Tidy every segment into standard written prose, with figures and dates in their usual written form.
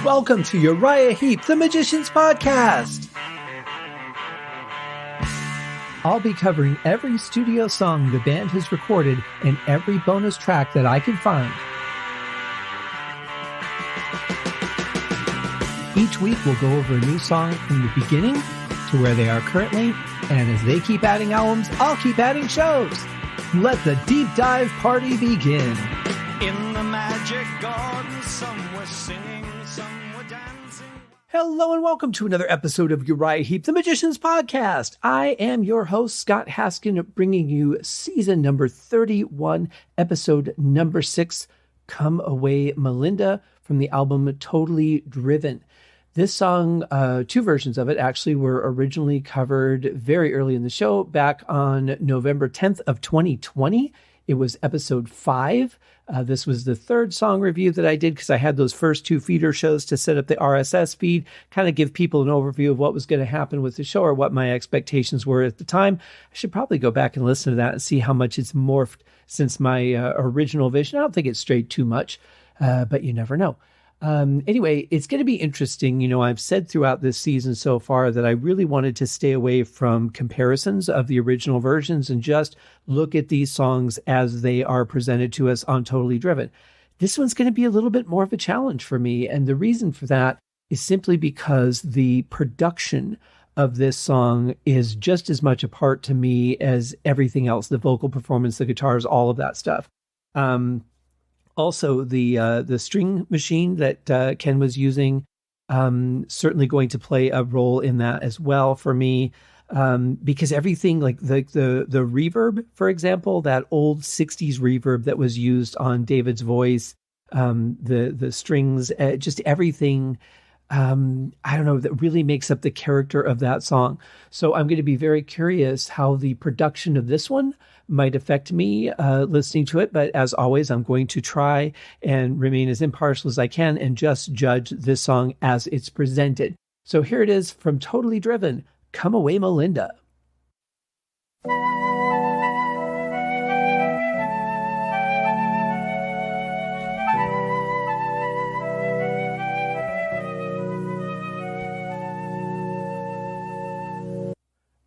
Welcome to Uriah Heep, the Magician's Podcast. I'll be covering every studio song the band has recorded and every bonus track that I can find. Each week we'll go over a new song from the beginning to where they are currently, and as they keep adding albums, I'll keep adding shows. Let the deep dive party begin. In the magic garden, some were singing, some were dancing. Hello and welcome to another episode of Uriah Heep, the Magician's Podcast. I am your host, Scott Haskin, bringing you season number 31, episode number 6, Come Away Melinda, from the album Totally Driven. This song, two versions of it actually, were originally covered very early in the show, back on November 10th of 2020. It was episode 5. This was the third song review that I did because I had those first two feeder shows to set up the RSS feed, kind of give people an overview of what was going to happen with the show or what my expectations were at the time. I should probably go back and listen to that and see how much it's morphed since my original vision. I don't think it's strayed too much, but you never know. Anyway, it's going to be interesting. You know, I've said throughout this season so far that I really wanted to stay away from comparisons of the original versions and just look at these songs as they are presented to us on Totally Driven. This one's going to be a little bit more of a challenge for me. And the reason for that is simply because the production of this song is just as much a part to me as everything else, the vocal performance, the guitars, all of that stuff. Also, the string machine that Ken was using, certainly going to play a role in that as well for me, because everything like the reverb, for example, that old 60s reverb that was used on David's voice, the strings, just everything, I don't know, that really makes up the character of that song. So I'm going to be very curious how the production of this one might affect me listening to it. But as always, I'm going to try and remain as impartial as I can and just judge this song as it's presented. So here it is from Totally Driven, Come Away Melinda.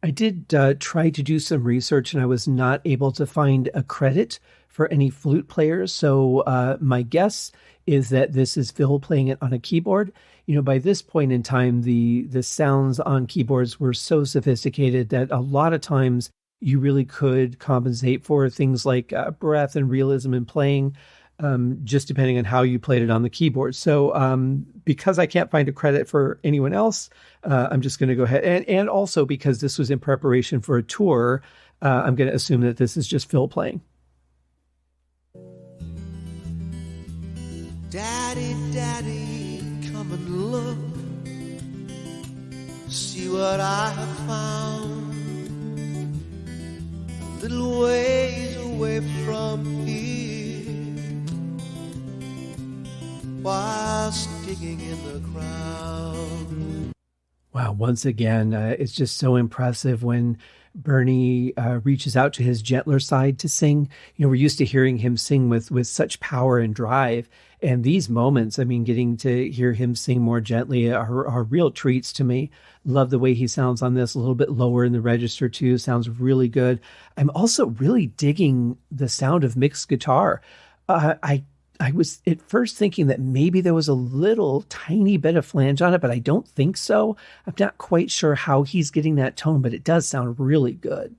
I did try to do some research and I was not able to find a credit for any flute players. So my guess is that this is Phil playing it on a keyboard. You know, by this point in time, the sounds on keyboards were so sophisticated that a lot of times you really could compensate for things like breath and realism in playing, just depending on how you played it on the keyboard. So because I can't find a credit for anyone else, I'm just going to go ahead. And also because this was in preparation for a tour, I'm going to assume that this is just Phil playing. Daddy, Daddy, come and look. See what I have found. A little ways away from here, whilst digging in the ground. Wow, once again, it's just so impressive when Bernie reaches out to his gentler side to sing. You know, we're used to hearing him sing with such power and drive. And these moments, I mean, getting to hear him sing more gently are real treats to me. Love the way he sounds on this, a little bit lower in the register too. Sounds really good. I'm also really digging the sound of Mick's guitar. I was at first thinking that maybe there was a little tiny bit of flange on it, but I don't think so. I'm not quite sure how he's getting that tone, but it does sound really good.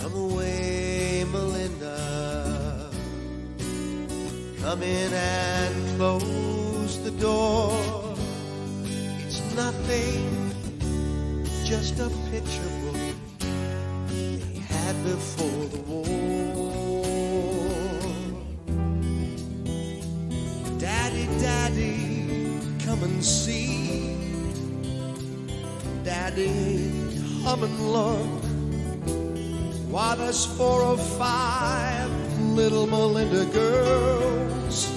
Come away, Melinda. Come in and close the door. It's nothing, just a picture book had before the war. Daddy, Daddy, come and see. Daddy, come and look. Why, there's 4 or 5 little Melinda girls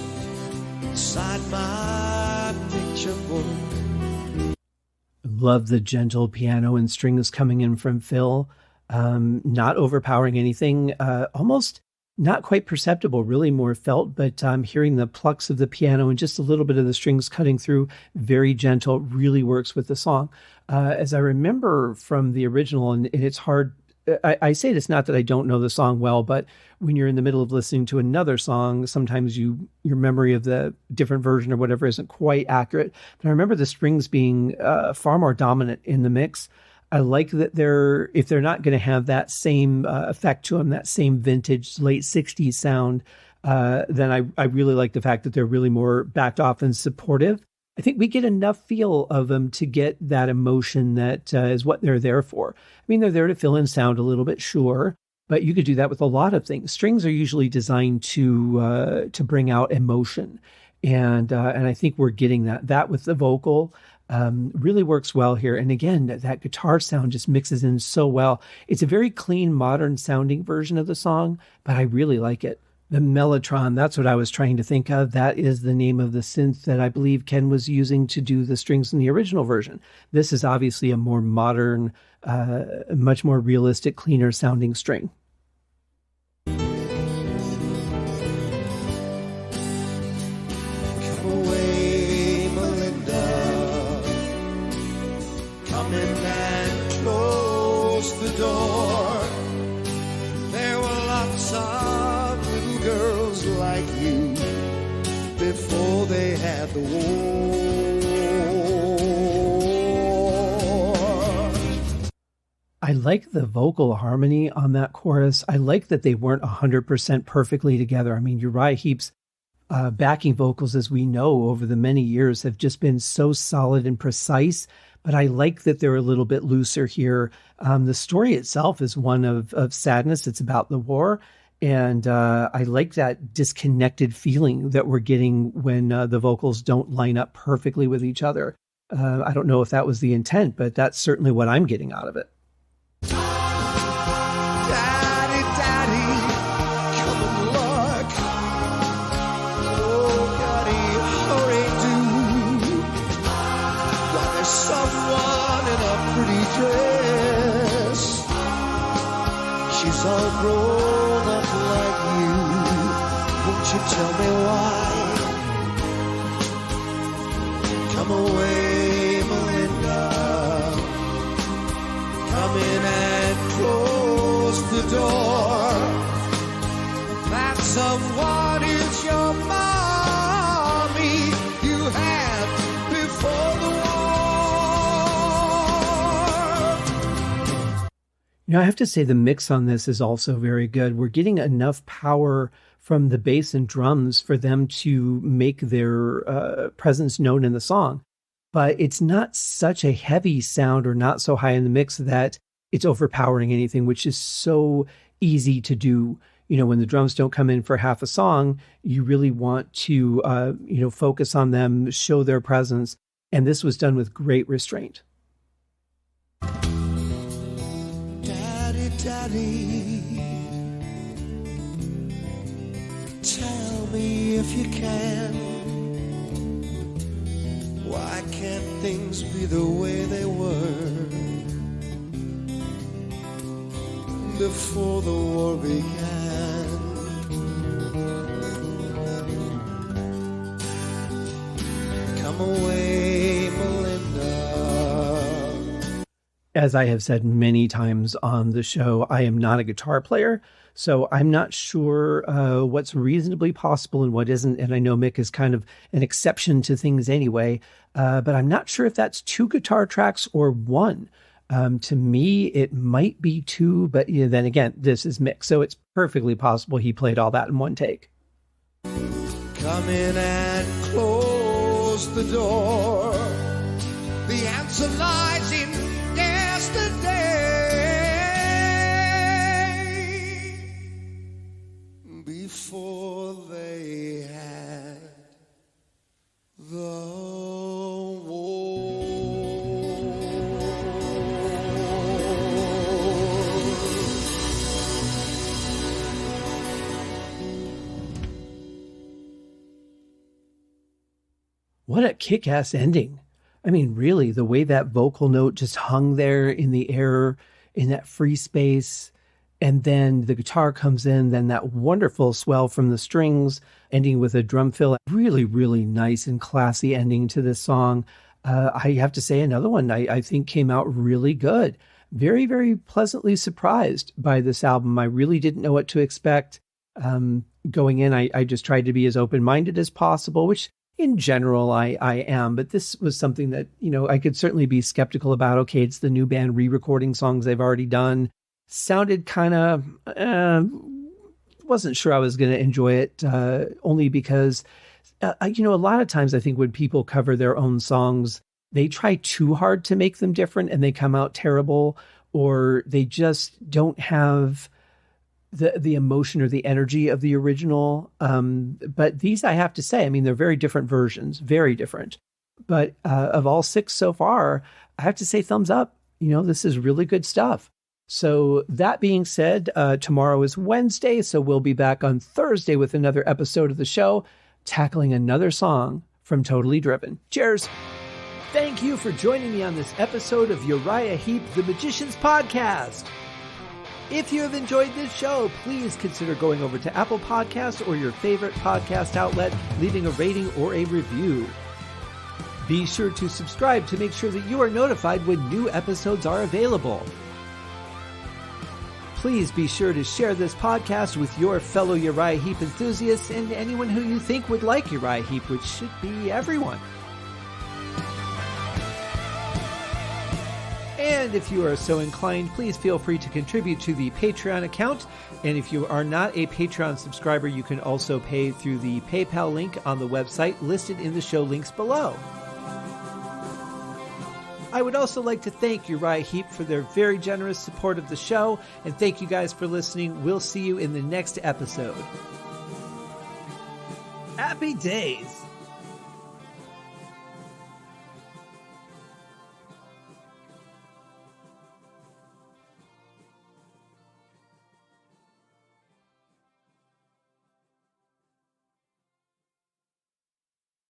inside my picture book. Love the gentle piano and strings coming in from Phil. Not overpowering anything, almost not quite perceptible, really more felt, but hearing the plucks of the piano and just a little bit of the strings cutting through, very gentle, really works with the song. As I remember from the original, and it's hard, I say this not that I don't know the song well, but when you're in the middle of listening to another song, sometimes your memory of the different version or whatever isn't quite accurate. But I remember the strings being far more dominant in the mix. I like that if they're not going to have that same effect to them, that same vintage late 60s sound, then I really like the fact that they're really more backed off and supportive. I think we get enough feel of them to get that emotion that is what they're there for. I mean, they're there to fill in sound a little bit, sure, but you could do that with a lot of things. Strings are usually designed to bring out emotion, and I think we're getting that. That with the vocal really works well here. And again, that guitar sound just mixes in so well. It's a very clean, modern sounding version of the song, but I really like it. The Mellotron, that's what I was trying to think of. That is the name of the synth that I believe Ken was using to do the strings in the original version. This is obviously a more modern, much more realistic, cleaner sounding string. Come away, Melinda. Come in and close the door. There were lots of girls like you before they had the war. I like the vocal harmony on that chorus. I like that they weren't 100% perfectly together. I mean, Uriah Heep's backing vocals, as we know, over the many years have just been so solid and precise, but I like that they're a little bit looser here. The story itself is one of sadness. It's about the war. And I like that disconnected feeling that we're getting when the vocals don't line up perfectly with each other. I don't know if that was the intent, but that's certainly what I'm getting out of it. Daddy, Daddy, come and look. Oh, Daddy, hurry, do. Why, there's someone in a pretty dress. She's all grown up like you. Won't you tell me why? Come away, Melinda. Come in and close the door. That someone is your mommy you had before the war. You know, I have to say the mix on this is also very good. We're getting enough power from the bass and drums for them to make their presence known in the song. But it's not such a heavy sound or not so high in the mix that it's overpowering anything, which is so easy to do. You know, when the drums don't come in for half a song, you really want to, focus on them, show their presence. And this was done with great restraint. Daddy, Daddy, tell me if you can. Why can't things be the way they were before the war began? Come away, Melinda. As I have said many times on the show, I am not a guitar player, so I'm not sure what's reasonably possible and what isn't. And I know Mick is kind of an exception to things anyway, but I'm not sure if that's 2 guitar tracks or 1. To me, it might be 2, but then again, this is Mick, so it's perfectly possible he played all that in one take. Come in and close the door. The answer lies in yesterday, before they had the war. What a kick-ass ending. I mean, really, the way that vocal note just hung there in the air, in that free space, And then the guitar comes in, then that wonderful swell from the strings, ending with a drum fill. Really, really nice and classy ending to this song. I have to say another one I think came out really good. Very, very pleasantly surprised by this album. I really didn't know what to expect. Going in, I just tried to be as open-minded as possible, which in general I am. But this was something that, I could certainly be skeptical about. Okay, it's the new band re-recording songs they've already done. Sounded kind of, wasn't sure I was going to enjoy it, only because, a lot of times I think when people cover their own songs, they try too hard to make them different and they come out terrible, or they just don't have the emotion or the energy of the original. But these, I have to say, they're very different versions, very different. But of all 6 so far, I have to say thumbs up. This is really good stuff. So that being said, tomorrow is Wednesday, so we'll be back on Thursday with another episode of the show, tackling another song from Totally Driven. Cheers! Thank you for joining me on this episode of Uriah Heep, the Magicians Podcast. If you have enjoyed this show, please consider going over to Apple Podcasts or your favorite podcast outlet, leaving a rating or a review. Be sure to subscribe to make sure that you are notified when new episodes are available. Please be sure to share this podcast with your fellow Uriah Heep enthusiasts and anyone who you think would like Uriah Heep, which should be everyone. And if you are so inclined, please feel free to contribute to the Patreon account. And if you are not a Patreon subscriber, you can also pay through the PayPal link on the website listed in the show links below. I would also like to thank Uriah Heep for their very generous support of the show, and thank you guys for listening. We'll see you in the next episode. Happy days!